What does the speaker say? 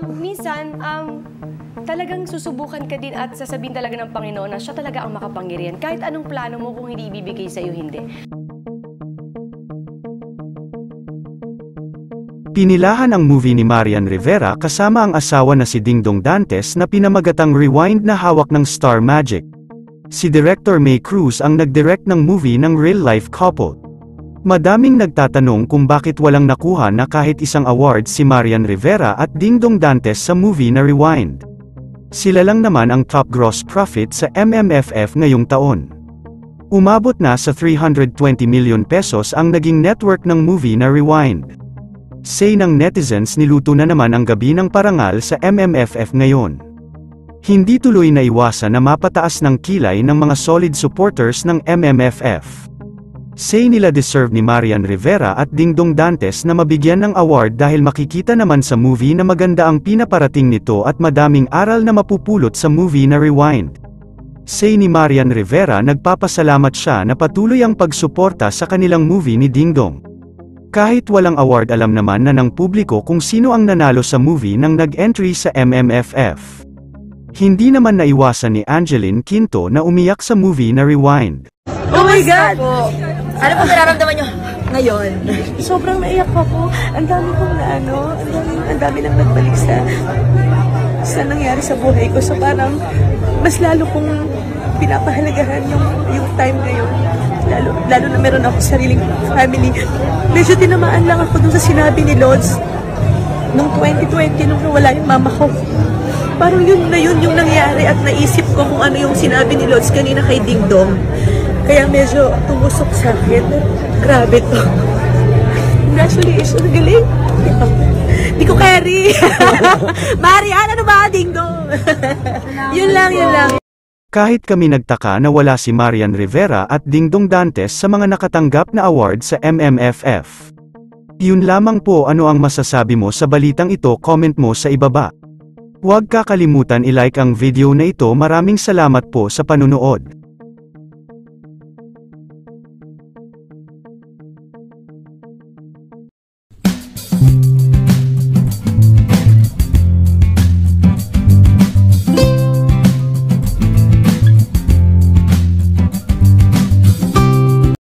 minsan, talagang susubukan ka din at sasabihin talaga ng Panginoon na siya talaga ang makapangyarihan. Kahit anong plano mo, kung hindi ibibigay sa'yo, hindi. Pinilahan ang movie ni Marian Rivera kasama ang asawa na si Dingdong Dantes na pinamagatang Rewind na hawak ng Star Magic. Si Director May Cruz ang nag-direct ng movie ng real-life couple. Madaming nagtatanong kung bakit walang nakuha na kahit isang award si Marian Rivera at Dingdong Dantes sa movie na Rewind. Sila lang naman ang top gross profit sa MMFF ngayong taon. Umabot na sa 320 million pesos ang naging network ng movie na Rewind. Say ng netizens, niluto na naman ang gabi ng parangal sa MMFF ngayon. Hindi tuloy na iwasan na mapataas ng kilay ng mga solid supporters ng MMFF. Say nila deserve ni Marian Rivera at Dingdong Dantes na mabigyan ng award dahil makikita naman sa movie na maganda ang pinaparating nito at madaming aral na mapupulot sa movie na Rewind. Say ni Marian Rivera, nagpapasalamat siya na patuloy ang pagsuporta sa kanilang movie ni Dingdong. Kahit walang award, alam naman na ng publiko kung sino ang nanalo sa movie nang nag-entry sa MMFF. Hindi naman naiwasan ni Angeline Quinto na umiyak sa movie na Rewind. Oh my God! Ano po nararamdaman nyo ngayon? Sobrang naiyak ako. Ang dami kong ang dami nang nagbalik sa nangyari sa buhay ko. So parang mas lalo kong pinapahalagahan yung time ngayon. Lalo na meron ako sariling family. Medyo tinamaan lang ako dun sa sinabi ni Lods nung 2020 nung nawala yung mama ko. Parang yun yung nangyari at naisip ko kung ano yung sinabi ni Lods kanina kay Dingdong. Kaya medyo tumusok sa akin. Grabe to. Congratulations, galing. Di ko carry. Marian, ano ba, Dingdong? Yun lang. Kahit kami nagtaka na wala si Marian Rivera at Dingdong Dantes sa mga nakatanggap na award sa MMFF. Yun lamang po. Ano ang masasabi mo sa balitang ito? Comment mo sa ibaba. Huwag kakalimutan i-like ang video na ito. Maraming salamat po sa panunood.